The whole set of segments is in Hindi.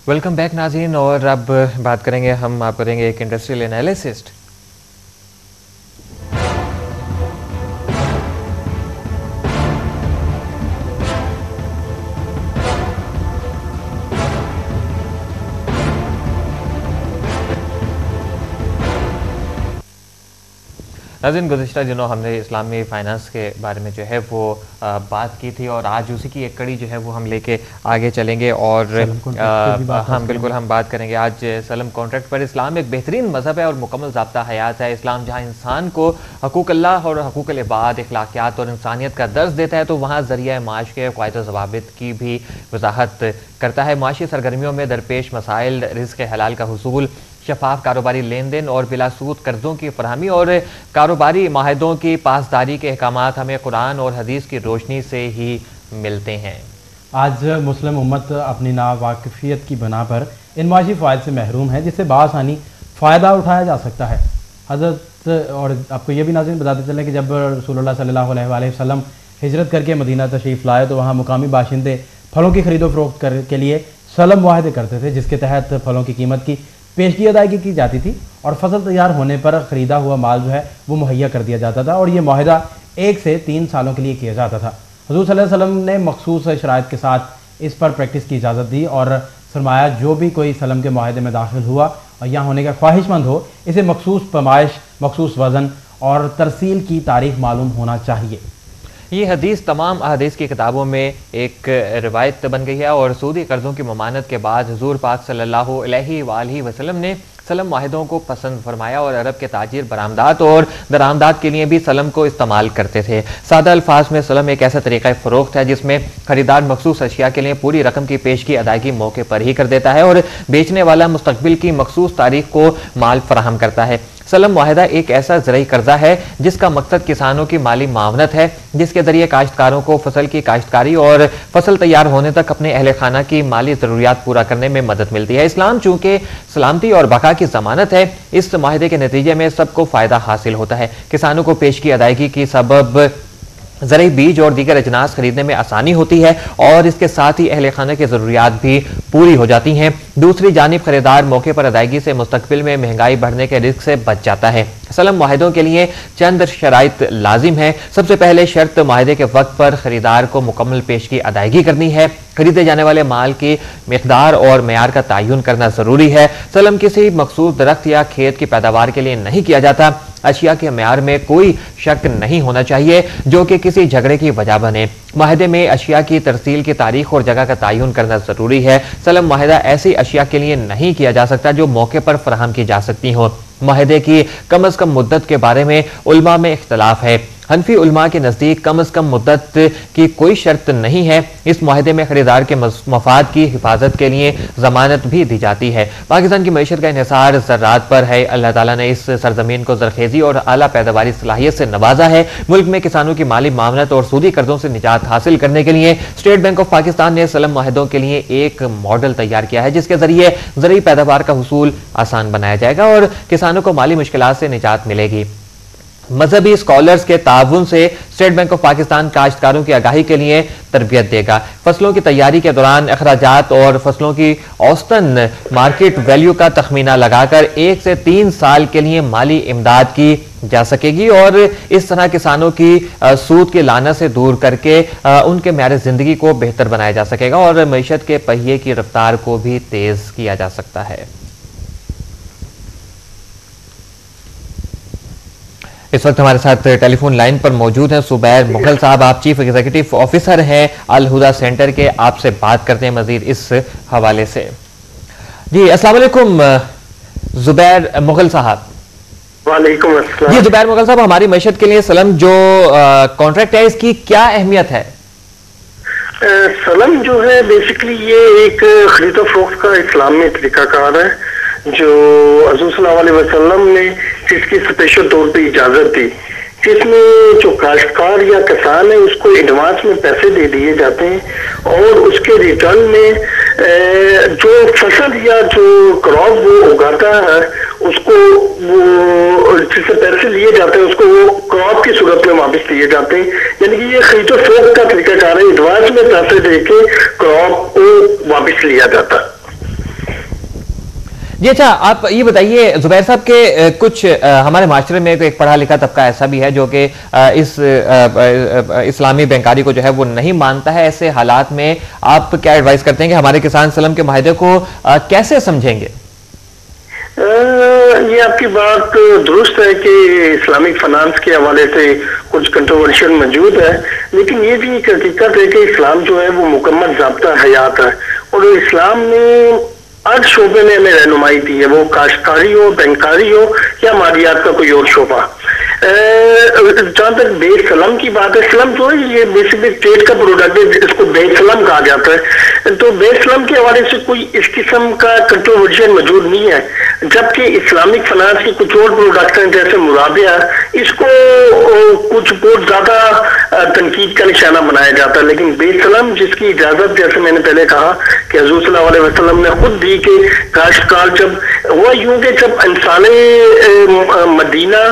वेलकम बैक नाज़रीन। और अब बात करेंगे, हम आप करेंगे एक इंडस्ट्रियल एनालिसिस्ट। नाज़रीन, गुज़िश्ता दिनों हमने इस्लामी फ़ाइनेंस के बारे में जो है वो बात की थी और आज उसी की एक कड़ी जो है वो हम लेके आगे चलेंगे और हम बिल्कुल हम बात करेंगे आज सलम कॉन्ट्रैक्ट पर। इस्लाम एक बेहतरीन मज़हब है और मुकम्मल ज़ाब्ता हयात है। इस्लाम जहाँ इंसान को हकूक़ अल्लाह और हकूक़ अल इबाद, अखलाक़ियात और इंसानियत का दर्स देता है तो वहाँ ज़रिया माश के क़वाइद व ज़वाबित की भी वजाहत करता है। माशी सरगर्मियों में दरपेश मसाइल, रिज़्क़ हलाल का हुसूल, शफाफ कारोबारी लेन देन और बिलासूद कर्जों की फरहमी और कारोबारी माहिदों की पासदारी के अहकामात हमें कुरान और हदीस की रोशनी से ही मिलते हैं। आज मुस्लिम उम्मत अपनी नावाकिफियत की बना पर इन माशी फ़ायदे से महरूम है जिससे बासानी फ़ायदा उठाया जा सकता है। हज़रत, और आपको ये भी नाज़रीन बताते चलें कि जब रसूलुल्लाह सल्लल्लाहु अलैहि वसल्लम हिजरत करके मदीना तशरीफ़ लाए तो वहाँ मुकामी बाशिंदे फलों की खरीदो फरोख्त के लिए सलम मुआहदे करते थे, जिसके तहत फलों की कीमत की पेशगी अदायगी की जाती थी और फसल तैयार होने पर ख़रीदा हुआ माल जो है वो मुहैया कर दिया जाता था और ये मुआहदा 1 से 3 सालों के लिए किया जाता था। हुज़ूर सल्लल्लाहु अलैहि वसल्लम ने मखसूस शराइत के साथ इस पर प्रैक्टिस की इजाज़त दी और फरमाया जो भी कोई सलम के मुआहदे में दाखिल हुआ और यहाँ होने का ख्वाहिशमंद हो, इसे मखसूस पैमाइश, मखसूस वज़न और तरसील की तारीख मालूम होना चाहिए। ये हदीस तमाम अहादीस की किताबों में एक रिवायत बन गई है और सूदी कर्ज़ों की ममानत के बाद हुज़ूर पाक सल्लल्लाहु अलैहि वसल्लम ने सलम माहिदों को पसंद फरमाया और अरब के ताजिर बरामदात और दरामदात के लिए भी सलम को इस्तेमाल करते थे। सादा अल्फाज में सलम एक ऐसा तरीक़ा फ़रोख्त है जिसमें खरीदार मखसूस अशिया के लिए पूरी रकम की पेशगी अदायगी मौके पर ही कर देता है और बेचने वाला मुस्तकबिल की मखसूस तारीख को माल फराहम करता है। सलम मुआहदा एक ऐसा ज़रई कर्जा है जिसका मकसद किसानों की माली मावनत है, जिसके ज़रिए काश्तकारों को फसल की काश्तकारी और फसल तैयार होने तक अपने अहल खाना की माली ज़रूरियात पूरा करने में मदद मिलती है। इस्लाम चूँकि सलामती और बका की ज़मानत है, इस मुआहदे के नतीजे में सबको फ़ायदा हासिल होता है। किसानों को पेशगी अदायगी की सबब ज़रूरी बीज और दीगर अजनास खरीदने में आसानी होती है और इसके साथ ही अहल खाना की ज़रूरियात भी पूरी हो जाती हैं। दूसरी जानिब खरीदार मौके पर अदायगी से मुस्तकबिल में महंगाई बढ़ने के रिस्क से बच जाता है। सलम मुआहदों के लिए चंद शराइत लाजिम है। सबसे पहले शर्त मुआहदे के वक्त पर खरीदार को मुकम्मल पेशगी अदायगी करनी है। खरीदे जाने वाले माल की मिकदार और मेयार का तयन करना ज़रूरी है। सलम किसी मखसूस दरख्त या खेत की पैदावार के लिए नहीं किया जाता। अशिया के मेयार में कोई शक नहीं होना चाहिए जो कि किसी झगड़े की वजह बने। मुआहदे में अशिया की तरसील की तारीख और जगह का तयन करना ज़रूरी है। सलम मुआहदा ऐसी अशिया के लिए नहीं किया जा सकता जो मौके पर फराहम की जा सकती हो। मुआहदे की कम अज़ कम मुद्दत के बारे में उलमा में इख्तलाफ है। हनफी उलमा के नज़दीक कम अज़ कम मुद्दत की कोई शर्त नहीं है। इस मुआहदे में खरीदार के मफाद की हिफाजत के लिए ज़मानत भी दी जाती है। पाकिस्तान की मईशत का इन्हिसार ज़राअत पर है। अल्लाह ताला ने इस सरजमीन को ज़रखेज़ी और आला पैदावारी सलाहियत से नवाजा है। मुल्क में किसानों की माली मावनत और सूदी कर्जों से निजात हासिल करने के लिए स्टेट बैंक ऑफ पाकिस्तान ने सलम मुआहदों के लिए एक मॉडल तैयार किया है जिसके जरिए ज़रूरी पैदावार का हुसूल आसान बनाया जाएगा और किसानों को माली मुश्किलात से निजात मिलेगी। मजहबी स्कॉलर्स के ताउन से स्टेट बैंक ऑफ पाकिस्तान काश्तकारों की आगाही के लिए तरबियत देगा। फसलों की तैयारी के दौरान अखराजात और फसलों की औसतन मार्केट वैल्यू का तखमीना लगाकर 1 से 3 साल के लिए माली इमदाद की जा सकेगी और इस तरह किसानों की सूद के लानत से दूर करके उनके म्यार जिंदगी को बेहतर बनाया जा सकेगा और मईशत के पहिए की रफ्तार को भी तेज किया जा सकता है। इस वक्त हमारे साथ टेलीफोन लाइन पर मौजूद हैं जुबैर मुगल साहब। आप चीफ एग्जीक्यूटिव ऑफिसर हैं अल हुदा सेंटर के। आपसे बात करते हैं मजीद इस हवाले से। जी अस्सलाम वालेकुम जुबैर मुगल साहब। वालेकुम अस्सलाम। जी जुबैर मुगल साहब, हमारी मईशत के लिए सलम जो कॉन्ट्रैक्ट है इसकी क्या अहमियत है? सलम जो है बेसिकली ये एक खरीदो फरोख्त का इस्लाम में तरीकाकार है जो हज़रत सल्लल्लाहु अलैहि वसल्लम ने इसकी स्पेशल तौर पे इजाजत दी, जिसमें जो काश्तकार या किसान है उसको एडवांस में पैसे दे दिए जाते हैं और उसके रिटर्न में जो फसल या जो क्रॉप वो उगाता है उसको वो जिससे पैसे लिए जाते हैं उसको वो क्रॉप की सूरत में वापस दिए जाते हैं। यानी कि ये खरीदो फरोख्त का तरीकाकार है, एडवांस में पैसे दे के क्रॉप को वापस लिया जाता है। जी अच्छा, आप ये बताइए जुबैर साहब के कुछ हमारे माशरे में एक पढ़ा लिखा तबका ऐसा भी है जो कि इस इस्लामी बैंकारी को जो है वो नहीं मानता है। ऐसे हालात में आप क्या एडवाइस करते हैं कि हमारे किसान सलम के माहिदे को कैसे समझेंगे? ये आपकी बात दुरुस्त है कि इस्लामिक फाइनेंस के हवाले से कुछ कंट्रोवर्शियल मौजूद है, लेकिन ये भी एक हकीकत है कि इस्लाम जो है वो मुकम्मल ज़ाब्ता हयात है और इस्लाम ने हर शोबे में हमें रहनुमाई दी है, वो काश्तकारी हो, बैंकारी हो या मालियात का कोई और शोबा। जहाँ तक बेच सलम की बात है, सलम जो है ये बेसिकली ट्रेड का प्रोडक्ट है, इसको बेच सलम कहा जाता है। तो बेच सलम के हवाले से कोई इस किस्म का कंट्रोवर्शियल मौजूद नहीं है, जबकि इस्लामिक फाइनेंस के कुछ और प्रोडक्ट हैं जैसे मुराबिया, इसको कुछ बहुत ज्यादा तनकीद का निशाना बनाया जाता है। लेकिन बेच सलम जिसकी इजाजत, जैसे मैंने पहले कहा कि हुज़ूर सल्लल्लाहु अलैहि वसल्लम ने खुद दी कि काश्तकार जब हुआ यूं कि जब इंसाने मदीना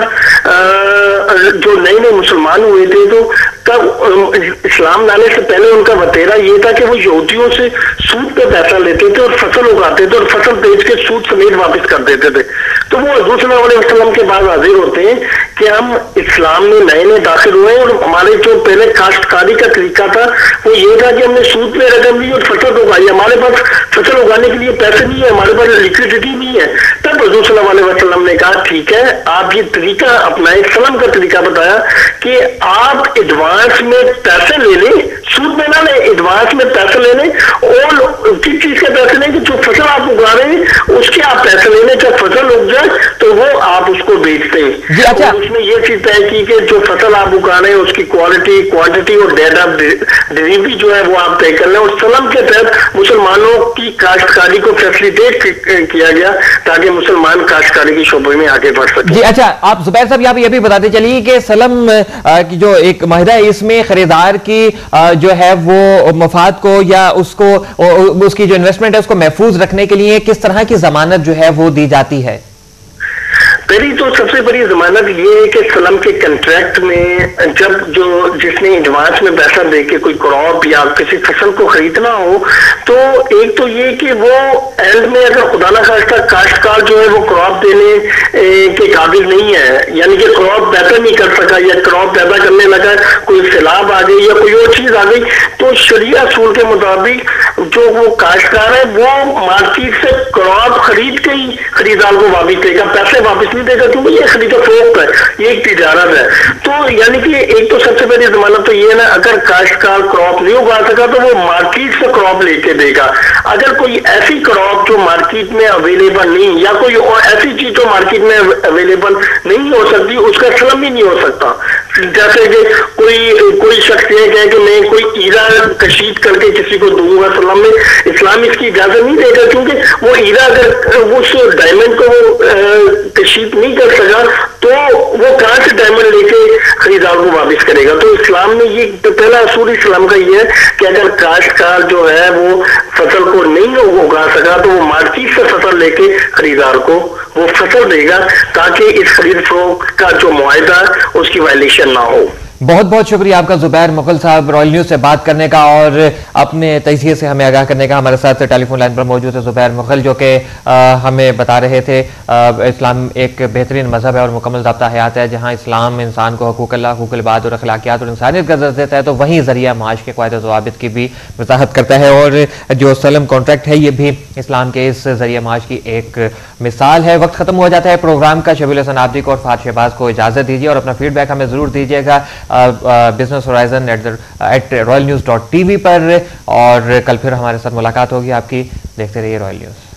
जो नए नए मुसलमान हुए थे तो तब इस्लाम लाने से पहले उनका वतेरा ये था कि वो यहूदियों से सूद पे पैसा लेते थे और फसल उगाते थे और फसल बेच के सूद समेत वापस कर देते थे। तो वो हुज़ूर सल्लल्लाहु अलैहि वसल्लम के बाद हाजिर होते हैं कि हम इस्लाम में नए नए दाखिल हुए और हमारे जो पहले काश्तकारी का तरीका था वो ये था कि हमने सूद पे रकम ली और फसल उगाई। हमारे पास फसल उगाने के लिए पैसे नहीं है, हमारे पास लिक्विडिटी नहीं है। तब हुज़ूर सल्लल्लाहु अलैहि वसल्लम ने कहा ठीक है, आप ये तरीका अपनाएं, सलम का तरीका बताया कि आप एडवांस में पैसे ले लें, सूद में ना लें, एडवांस में पैसे ले लें और किस चीज के पैसे लें कि जो फसल आप उगा रहे हैं उसके आप पैसे ले लें, जब फसल उग जाए तो वो आप उसको बेचते हैं। अच्छा। उसमें ये चीज तय की कि जो फसल आप उगा रहे हैं उसकी क्वालिटी, क्वांटिटी और डेट ऑफ डिलीवरी जो है वो आप तय कर लें। और सलम के तहत मुसलमानों की काश्तकारी को फैसिलिटेट किया गया ताकि मुसलमान काश्तकारी के शोबे में आगे बढ़ सके। जी अच्छा, आप जुबैर साहब यहाँ पे ये भी बताते चलिए कि सलम की जो एक माहिदा है इसमें खरीदार की जो है वो मफाद को या उसको उसकी जो इन्वेस्टमेंट है उसको महफूज रखने के लिए किस तरह की जमानत जो है वो दी जाती है? पहली तो सबसे बड़ी जमानत ये है कि सलम के कंट्रैक्ट में जब जो जिसने एडवांस में पैसा दे के कोई क्रॉप या किसी फसल को खरीदना हो तो एक तो ये कि वो एंड में अगर खुदा ना खास्ता काश्तकार जो है वो क्रॉप देने के काबिल नहीं है, यानी कि क्रॉप बेहतर नहीं कर सका या क्रॉप पैदा करने लगा, कोई सैलाब आ गई या कोई और चीज आ गई, तो शरीया असूल के मुताबिक जो वो काश्तकार है वो मार्केट से क्रॉप खरीद के ही खरीदार को वापस देगा, पैसे वापस नहीं देगा, क्योंकि ये खरीदा फरोख्त है, ये एक तिजारत है। तो यानी कि एक तो सबसे पहली जमानत तो ये है ना, अगर काश्तकार क्रॉप नहीं उगा सका तो वो मार्केट से क्रॉप लेके देगा। अगर कोई ऐसी क्रॉप जो मार्केट में अवेलेबल नहीं या कोई और ऐसी चीज जो मार्केट में अवेलेबल नहीं हो सकती उसका सलम ही नहीं हो सकता। जैसे कि कोई शख्स ये कहे कि मैं कोई हीरा कशीद करके किसी को दूंगा, सलम में इस्लाम इसकी इजाजत नहीं देगा, क्योंकि वो हीरा अगर उस डायमंड को वो कशीद नहीं कर सका तो वो कहां से डायमंड लेके खरीदार को वापस करेगा। तो इस्लाम में ये तो पहला असूल इस्लाम का ये है कि अगर काश्तकार जो है वो फसल को नहीं उगा सका तो वो मार्केट से फसल लेके खरीदार को वो फसल देगा ताकि इस खरीद फरोख्त का जो मुआहिदा उसकी वायलेशन ना हो। बहुत बहुत शुक्रिया आपका जुबैर मुगल साहब, रॉयल न्यूज़ से बात करने का और अपने तजज़िये से हमें आगाह करने का। हमारे साथ टेलीफोन लाइन पर मौजूद है जुबैर मुगल जो कि हमें बता रहे थे इस्लाम एक बेहतरीन मजहब है और मुकम्मल ज़ाब्ता हयात है, जहाँ इस्लाम इंसान को हुकूक अल्लाह, हुकूक इबाद और अखलाकियात और इंसानियत का दर्जा देता है, तो वहीं ज़रिया माश के क़वायद ज़वाबित की भी वजाहत करता है। और जो सलम कॉन्ट्रैक्ट है ये भी इस्लाम के इस ज़रिया माश की एक मिसाल है। वक्त ख़त्म हो जाता है प्रोग्राम का। शबील हसन आबदी को और फ़ात शहबाज को इजाज़त दीजिए और अपना फीडबैक हमें ज़रूर दीजिएगा बिजनेस होराइजन @royalnews.tv पर। और कल फिर हमारे साथ मुलाकात होगी आपकी। देखते रहिए रॉयल न्यूज़।